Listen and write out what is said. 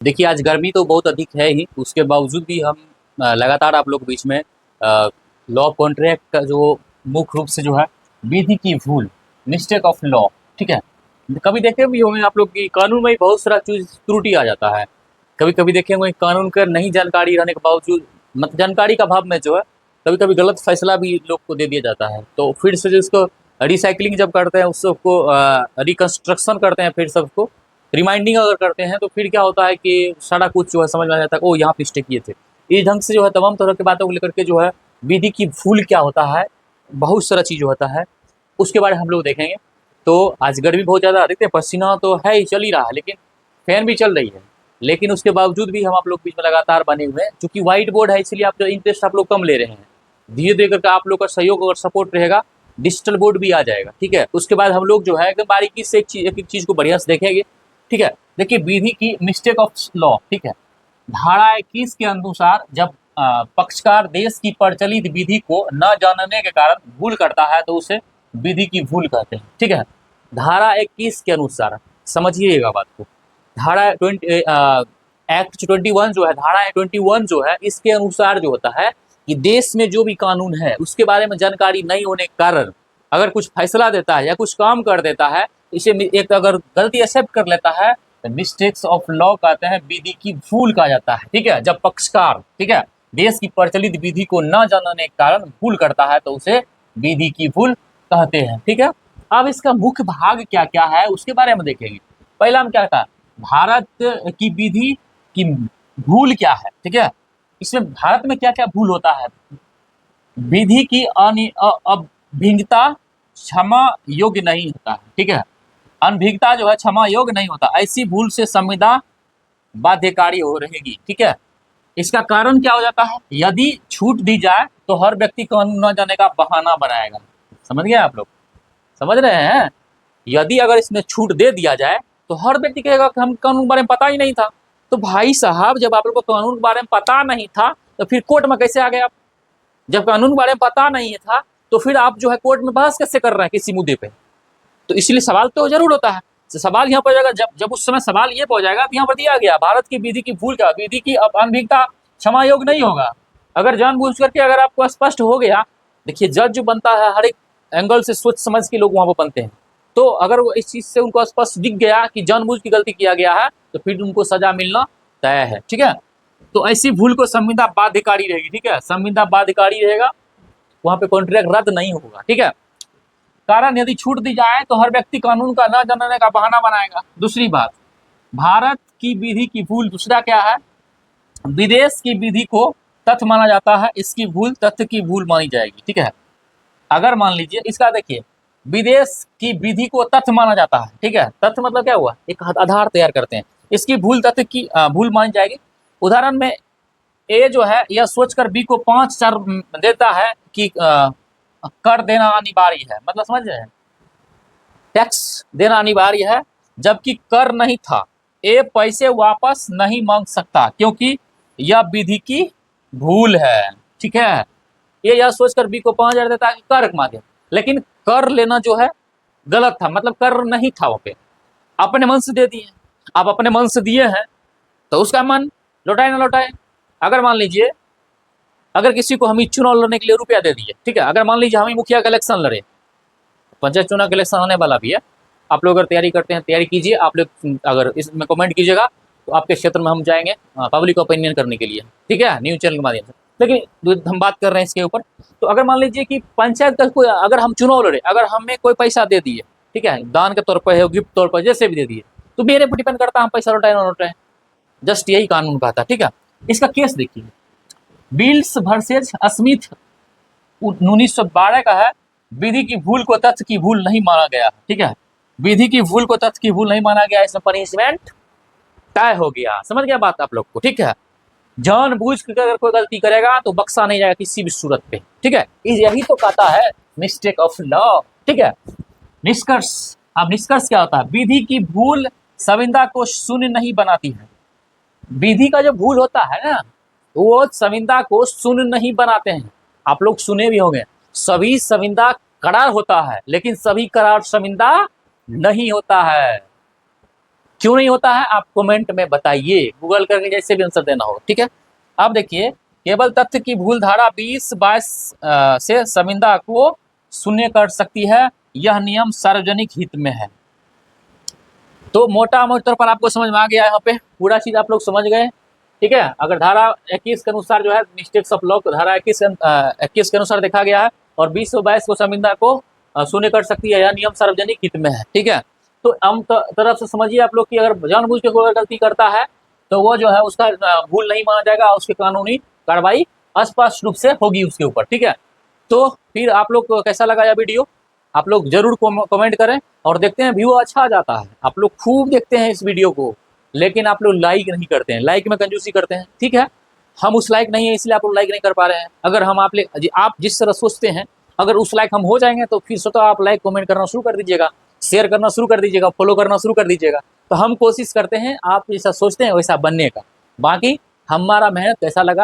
देखिए, आज गर्मी तो बहुत अधिक है ही, उसके बावजूद भी हम लगातार आप लोग के बीच में लॉ ऑफ कॉन्ट्रैक्ट का जो मुख्य रूप से जो है विधि की भूल, मिस्टेक ऑफ लॉ, ठीक है। कभी देखे भी होंगे आप लोग की कानून में ही बहुत सारा चीज़ त्रुटि आ जाता है। कभी-कभी देखे होंगे कानून का नहीं जानकारी रहने के बावजूद मतलब जानकारी का अभाव में जो है कभी-कभी गलत फैसला भी लोग को दे दिया जाता है। तो फिर से जिसको रिसाइक्लिंग जब करते हैं उस सबको रिकंस्ट्रक्शन करते हैं, फिर सबको रिमाइंडिंग अगर करते हैं तो फिर क्या होता है कि सारा कुछ जो है समझ में आ जाता है, ओह! यहाँ पे मिस्टेक किए थे। इस ढंग से जो है तमाम तरह की बातों को लेकर के जो है विधि की भूल क्या होता है, बहुत सारा चीज़ होता है, उसके बारे में हम लोग देखेंगे। तो आज गर्मी बहुत ज़्यादा देखते हैं, पसीना तो है ही, चल ही रहा है, लेकिन फैन भी चल रही है। लेकिन उसके बावजूद भी हम आप लोग बीच में लगातार बने हुए हैं, चूँकि व्हाइट बोर्ड है इसलिए आप जो इंटरेस्ट आप लोग कम ले रहे हैं। धीरे-धीरे करके आप लोग का सहयोग और सपोर्ट रहेगा, डिजिटल बोर्ड भी आ जाएगा, ठीक है? उसके बाद हम लोग जो है एकदम बारीकी से एक-एक चीज़ को बढ़िया से देखेंगे, ठीक है? देखिए विधि की मिस्टेक ऑफ लॉ, ठीक है? धारा 21 के अनुसार जब पक्षकार देश की प्रचलित विधि को न जानने के कारण भूल करता है तो उसे विधि की भूल कहते हैं, ठीक है? धारा 21 के अनुसार समझिएगा बात को। धारा एक्ट 21 जो है, धारा 21 जो है इसके अनुसार जो होता है कि देश में जो भी कानून है उसके बारे में जानकारी नहीं होने के कारण अगर कुछ फैसला देता है या कुछ काम कर देता है, इसे एक अगर गलती एक्सेप्ट कर लेता है मिस्टेक्स ऑफ लॉ कहते हैं, विधि की भूल कहा जाता है, ठीक है। जब पक्षकार, ठीक है, देश की प्रचलित विधि को न जानने के कारण भूल करता है तो उसे विधि की भूल कहते हैं, ठीक है। अब इसका मुख्य भाग क्या क्या है उसके बारे में देखेंगे। पहला हम क्या था, भारत की विधि की भूल क्या है, ठीक है। इसमें भारत में क्या क्या भूल होता है। विधि की अभिज्ञता क्षमा योग्य नहीं होता है, ठीक है। अनभिज्ञता जो है क्षमा योग्य नहीं होता, ऐसी भूल से संविदा बाध्यकारी हो रहेगी, ठीक है। इसका कारण क्या हो जाता है, यदि छूट दी जाए तो हर व्यक्ति कानून न जाने का बहाना बनाएगा। समझ गए आप लोग, समझ रहे हैं। यदि अगर इसमें छूट दे दिया जाए तो हर व्यक्ति कहेगा कि हम कानून के बारे में पता ही नहीं था। तो भाई साहब, जब आप लोग को कानून के बारे में पता नहीं था तो फिर कोर्ट में कैसे आ गए आप। जब कानून के बारे में पता नहीं था तो फिर आप जो है कोर्ट में बहस कैसे कर रहे हैं किसी मुद्दे पे। तो इसलिए सवाल तो जरूर होता है। तो सवाल यहाँ पर जाएगा, जब जब उस समय सवाल ये पहुंच जाएगा तो यहाँ पर दिया गया भारत की विधि की भूल क्या, विधि की अनभिज्ञता क्षमा योग्य नहीं होगा। अगर जानबूझ करके अगर आपको स्पष्ट हो गया, देखिए जज जो बनता है हर एक एंगल से सोच समझ के लोग वहां पर बनते हैं। तो अगर वो इस चीज से उनको स्पष्ट दिख गया कि जानबूझ की गलती किया गया है तो फिर उनको सजा मिलना तय है, ठीक है। तो ऐसी भूल को संविदा बाध्यकारी रहेगी, ठीक है, संविदा बाध्यकारी रहेगा, वहां पे कॉन्ट्रैक्ट रद्द नहीं होगा, ठीक है। कारण यदि छूट दी जाए तो हर व्यक्ति कानून का न जानने का बहाना बनाएगा। दूसरी बात, भारत की विधि की भूल दूसरा क्या है, विदेश की विधि को तथ्य माना जाता है, इसकी भूल तथ्य की भूल मानी जाएगी, ठीक है। अगर मान लीजिए इसका देखिए, विदेश की विधि को तथ्य माना जाता है, ठीक है। तथ्य मतलब क्या हुआ, एक आधार तैयार करते हैं, इसकी भूल तथ्य की भूल मानी जाएगी। उदाहरण में ए जो है यह सोचकर बी को 5 स्टार देता है कि कर देना अनिवार्य है, मतलब समझ रहे हैं, टैक्स देना अनिवार्य है, जबकि कर नहीं था। ए पैसे वापस नहीं मांग सकता क्योंकि यह विधि की भूल है, ठीक है। ये यह सोचकर बी को 5,000 देता है कि कर मांगे, लेकिन कर लेना जो है गलत था, मतलब कर नहीं था, वहाँ पे अपने मन से दे दिए। आप अपने मन से दिए हैं तो उसका मन लौटाए ना लौटाए। अगर मान लीजिए, अगर किसी को हम चुनाव लड़ने के लिए रुपया दे दिए, ठीक है, अगर मान लीजिए हम ही मुखिया का इलेक्शन लड़े, पंचायत चुनाव का इलेक्शन होने वाला भी है, आप लोग अगर तैयारी करते हैं तैयारी कीजिए। आप लोग अगर इसमें कमेंट कीजिएगा तो आपके क्षेत्र में हम जाएंगे पब्लिक ओपिनियन करने के लिए, ठीक है, न्यूज चैनल के माध्यम से। लेकिन हम बात कर रहे हैं इसके ऊपर, तो अगर मान लीजिए कि पंचायत का कोई, अगर हम चुनाव लड़े, अगर हमें कोई पैसा दे दिए, ठीक है, दान के तौर पर है, गिफ्ट तौर पर, जैसे भी दे दिए, तो मेरे पर डिपेंड करता है हम पैसा लौटाए ना लौटाए। जस्ट यही कानून का था, ठीक है। इसका केस देखिए, बिल्स वर्सेज स्मिथ 1912 का है। विधि की भूल को तथ्य की भूल नहीं माना गया, ठीक है। विधि की भूल को तथ्य की भूल नहीं माना गया, इसमें पनिशमेंट तय हो गया। समझ गया बात आप लोग को, ठीक है। जानबूझ कर अगर कोई गलती करेगा तो बख्शा नहीं जाएगा किसी भी सूरत पे, ठीक है। यही तो कहता है मिस्टेक ऑफ लॉ, ठीक है। निष्कर्ष, अब निष्कर्ष क्या होता है, विधि की भूल संविदा को शून्य नहीं बनाती है। विधि का जो भूल होता है ना, वो संविदा को शून्य नहीं बनाते हैं। आप लोग सुने भी होंगे, सभी संविदा करार होता है लेकिन सभी करार संविदा नहीं होता है। क्यों नहीं होता है आप कमेंट में बताइए, गूगल करके जैसे भी आंसर देना हो, ठीक है। अब देखिए, केवल तथ्य की भूल धारा 20-22 से शर्मिंदा को शून्य कर सकती है, यह नियम सार्वजनिक हित में है। तो मोटा मोटे तौर पर आपको समझ में आ गया, यहाँ पे पूरा चीज आप लोग समझ गए, ठीक है। अगर धारा 21 के अनुसार जो है मिस्टेक्स ऑफ लॉ धारा 21 के अनुसार देखा गया है, और 20-22 को शर्मिंदा को शून्य कर सकती है, यह नियम सार्वजनिक हित में है, ठीक है। तो हम तरफ से समझिए आप लोग कि अगर जानबूझ के कोई गलती करता है तो वो जो है उसका भूल नहीं माना जाएगा, उसकी कानूनी कार्रवाई स्पष्ट रूप से होगी उसके ऊपर, ठीक है। तो फिर आप लोग को कैसा लगा यह वीडियो, आप लोग जरूर कमेंट करें। और देखते हैं व्यू अच्छा आ जाता है, आप लोग खूब देखते हैं इस वीडियो को, लेकिन आप लोग लाइक नहीं करते हैं, लाइक में कंजूसी करते हैं, ठीक है। हम उस लाइक नहीं है इसलिए आप लोग लाइक नहीं कर पा रहे हैं। अगर हम आप जिस तरह सोचते हैं, अगर उस लाइक हम हो जाएंगे तो फिर स्वतः आप लाइक कमेंट करना शुरू कर दीजिएगा, शेयर करना शुरू कर दीजिएगा, फॉलो करना शुरू कर दीजिएगा। तो हम कोशिश करते हैं आप जैसा सोचते हैं वैसा बनने का। बाकी हमारा मेहनत कैसा लगा